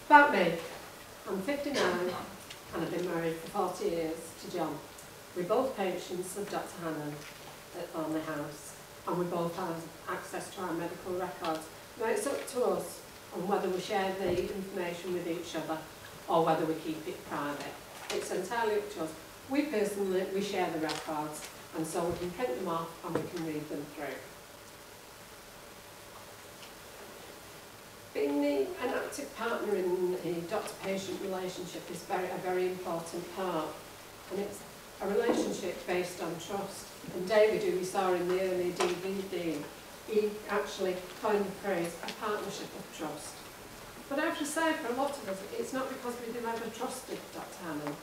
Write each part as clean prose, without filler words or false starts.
About me, I'm 59 and I've been married for 40 years to John. We're both patients of Dr. Hannon at Farmley House, and we both have access to our medical records. Now it's up to us on whether we share the information with each other or whether we keep it private. It's entirely up to us. We personally, we share the records, and so we can print them off and we can read them through. Being an active partner in a doctor-patient relationship is a very important part, and it's a relationship based on trust. And David, who we saw in the early DVD, he actually coined the phrase, a partnership of trust. But I have to say, for a lot of us, it's not because we never trusted Dr. Hannon.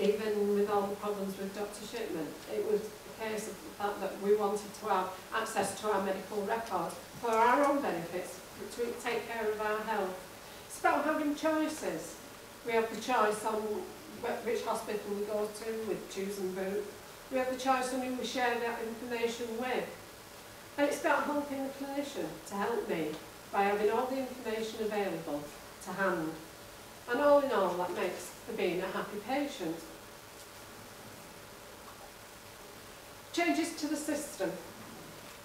Even with all the problems with Dr. Shipman, it was a case of the fact that we wanted to have access to our medical records for our own benefits, to take care of our health. It's about having choices. We have the choice on which hospital we go to with choose and boot. We have the choice on who we share that information with. And it's about helping the clinician to help me by having all the information available to hand. And all in all, that makes for being a happy patient. Changes to the system.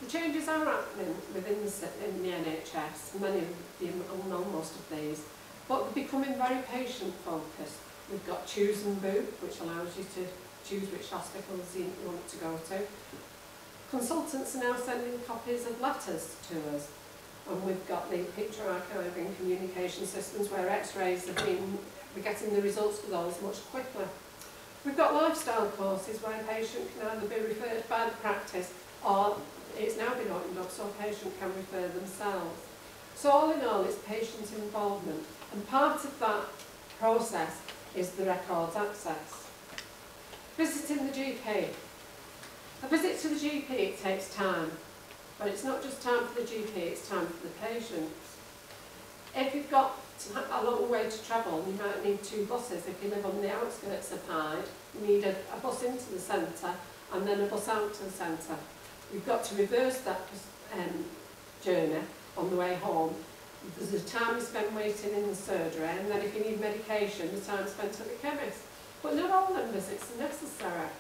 The changes are happening within the NHS, many of you will know most of these, but they're becoming very patient focused. We've got choose and boot, which allows you to choose which hospitals you want to go to. Consultants are now sending copies of letters to us, and we've got the picture archiving communication systems where x-rays have been, we're getting the results for those much quicker. We've got lifestyle courses where a patient can either be referred by the practice or it's now been opened up so a patient can refer themselves. So all in all, it's patient involvement, and part of that process is the records access. Visiting the GP. A visit to the GP, it takes time, but it's not just time for the GP, it's time for the patient. If you've got a long way to travel, you might need 2 buses. If you live on the outskirts of Hyde, you need a bus into the centre and then a bus out to the centre. You've got to reverse that journey on the way home. There's the time you spend waiting in the surgery, and then if you need medication, the time spent at the chemist. But not all them visits are necessary.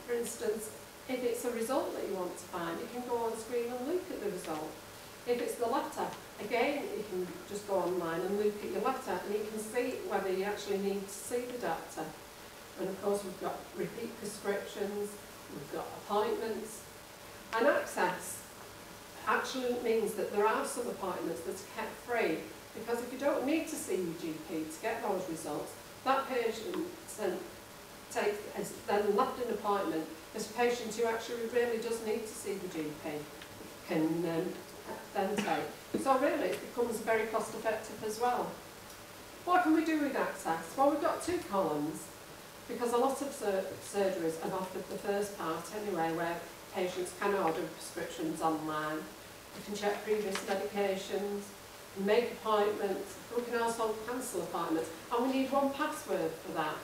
For instance, if it's a result that you want to find, you can go on screen and look at the result. If it's the letter, again, you can just go online and look at your letter, and you can see whether you actually need to see the doctor. And of course, we've got repeat prescriptions, we've got appointments. And access actually means that there are some appointments that are kept free, because if you don't need to see your GP to get those results, that patient is then left an appointment. This patient who actually really does need to see the GP can then take. So really it becomes very cost effective as well. What can we do with access? Well, we've got 2 columns, because a lot of surgeries have offered the first part anyway, where patients can order prescriptions online. We can check previous medications, make appointments. We can also cancel appointments, and we need 1 password for that.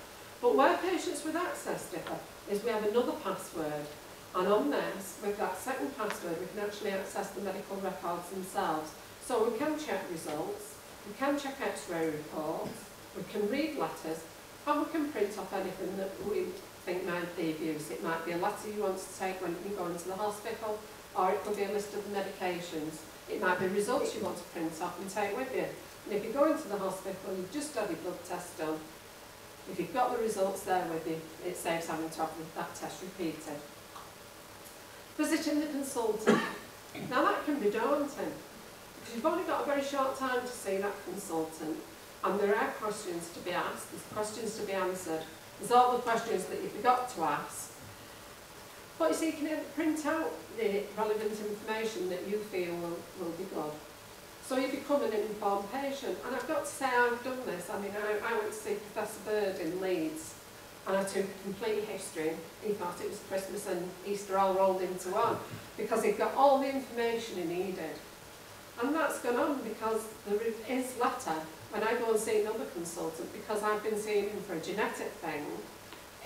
But where patients with access differ is we have another password, and on this, with that second password, we can actually access the medical records themselves. So we can check results, we can check x-ray reports, we can read letters, and we can print off anything that we think might be of use. It might be a letter you want to take when you go into the hospital, or it could be a list of the medications. It might be results you want to print off and take with you. And if you go into the hospital, you've just had your blood test done, if you've got the results there with you, it saves having to have that test repeated. Visiting the consultant. Now that can be daunting, because you've only got a very short time to see that consultant, and there are questions to be asked, there's questions to be answered, there's all the questions that you forgot to ask. But you see, you can print out the relevant information that you feel will be good. So you become an informed patient. And I've got to say, I've done this. I mean, I went to see Professor Bird in Leeds, and I took complete history. He thought it was Christmas and Easter all rolled into one, because he'd got all the information he needed. And that's gone on because there is later, when I go and see another consultant, because I've been seeing him for a genetic thing,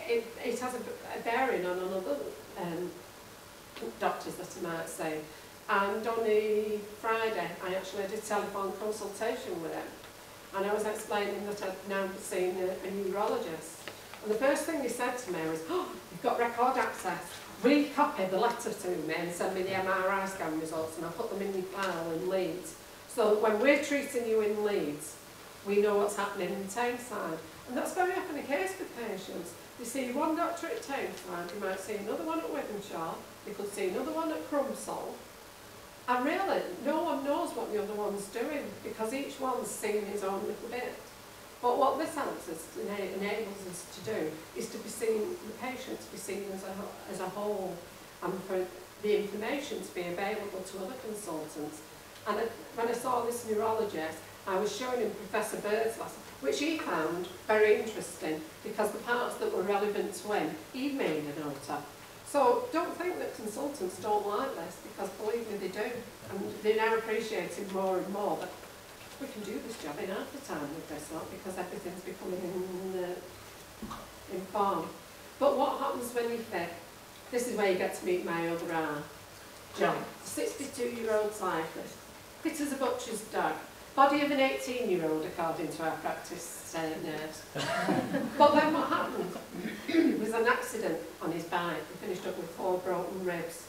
it has a bearing on another doctors that I might say. And on the Friday, I actually did a telephone consultation with him. and I was explaining that I'd now seen a neurologist. And the first thing he said to me was, "Oh, you've got record access. Recopy the letter to me and send me the MRI scan results, and I'll put them in your file in Leeds. So that when we're treating you in Leeds, we know what's happening in Tameside." And that's very often the case with patients. They see one doctor at Tameside, they might see another one at Wythenshawe, they could see another one at Crumsall, and really no one knows what the other one's doing because each one's seeing his own little bit. But what this helps us, enables us to do, is to be seen, the patient to be seen as a whole, and for the information to be available to other consultants. And when I saw this neurologist, I was showing him Professor Bird's lesson, which he found very interesting because the parts that were relevant to him, he made a note of. So don't think that consultants don't like this, because believe me, they do. And they're now appreciating more and more that we can do this job in half the time with this lot, because everything's becoming in form. But what happens when you fit? This is where you get to meet my other half, John, 62-year-old cyclist, fit as a butcher's dog, body of an 18-year-old according to our practice nurse. But then what happened was an accident on his bike. He finished up with 4 broken ribs.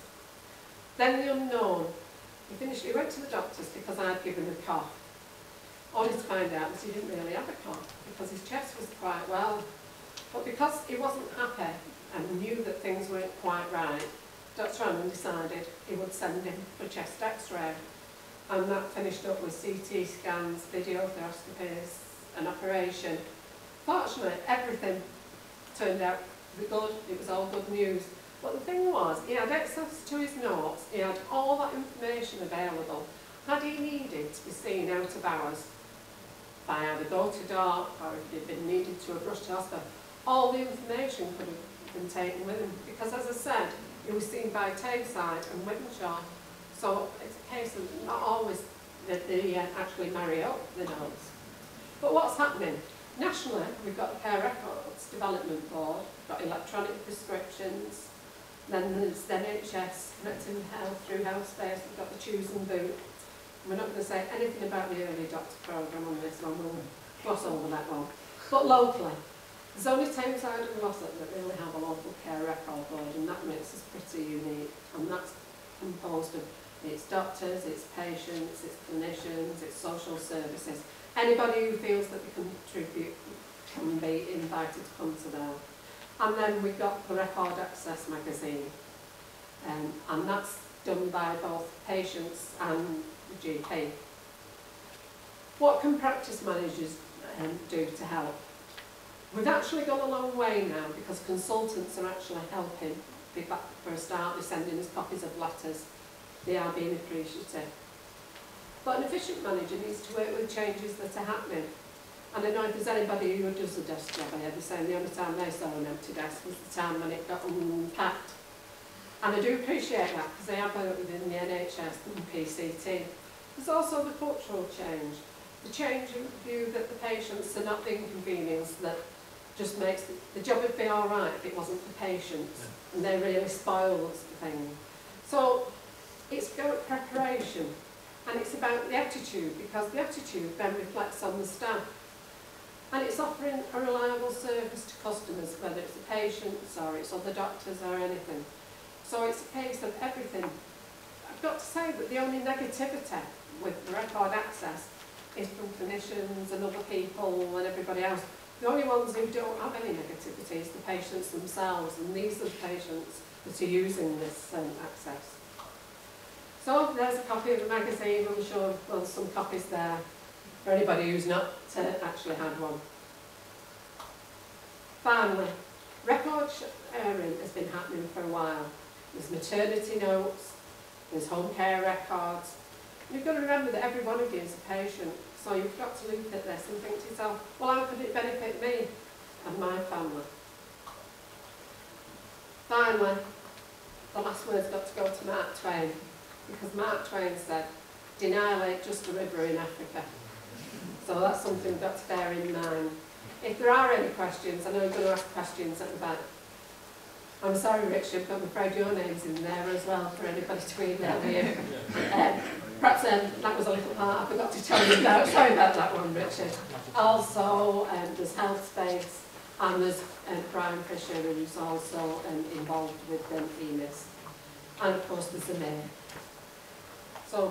Then the unknown. He went to the doctors because I'd given him a cough. Only to find out that he didn't really have a cough because his chest was quite well. But because he wasn't happy and knew that things weren't quite right, Dr. Hannon decided he would send him for a chest x-ray. And that finished up with CT scans, videotherapy, an operation. Fortunately, everything turned out to be good. It was all good news. But the thing was, he had access to his notes, he had all that information available. Had he needed to be seen out of hours by either door-to-door or if he'd been needed to have rushed to hospital, all the information could have been taken with him. Because as I said, he was seen by Tameside and Wythenshawe. So it's a case of not always that they actually marry up the notes. But what's happening? Nationally, we've got the Care Records Development Board, we've got electronic prescriptions, then there's the NHS Connecting Health through Health Space, we've got the Choose and Boot. We're not going to say anything about the early doctor programme on this one, we'll gloss over that one. But locally, there's only Tameside and Glossop that really have a local care record board, and that makes us pretty unique. And that's composed of its doctors, its patients, its clinicians, its social services. Anybody who feels that they can contribute can be invited to come to there. And then we've got the Record Access magazine, and that's done by both patients and the GP. What can practice managers do to help? We've actually gone a long way now because consultants are actually helping. For a start, they're sending us copies of letters. They are being appreciative. But an efficient manager needs to work with changes that are happening. And I know if there's anybody who does a desk job, they're saying the only time they saw an empty desk was the time when it got unpacked. And I do appreciate that because they have worked within the NHS and PCT. There's also the cultural change. The change in view that the patients are not the inconvenience that just makes the job would be all right if it wasn't for patients, and they really spoils the thing. So it's about preparation, and it's about the attitude, because the attitude then reflects on the staff. And it's offering a reliable service to customers, whether it's the patients or it's other doctors or anything. So it's a case of everything. I've got to say that the only negativity with the record access is from clinicians and other people and everybody else. The only ones who don't have any negativity is the patients themselves, and these are the patients that are using this access. So there's a copy of the magazine. I'm sure there's some copies there for anybody who's not actually had one. Finally, record sharing has been happening for a while. There's maternity notes, there's home care records. You've got to remember that every one of you is a patient, so you've got to look at this and think to yourself, well, how could it benefit me and my family? Finally, the last word's got to go to Mark Twain, because Mark Twain said, denial ain't just a river in Africa. So that's something we've got to bear in mind. If there are any questions, I know you're going to ask questions at the back. I'm sorry, Richard, but I'm afraid your name's in there as well for anybody to email you. Perhaps that was a little part I forgot to tell you about. Sorry about that one, Richard. Also, there's Health Space, and there's Brian Fisher, who's also involved with EMIS. And of course there's the mayor. So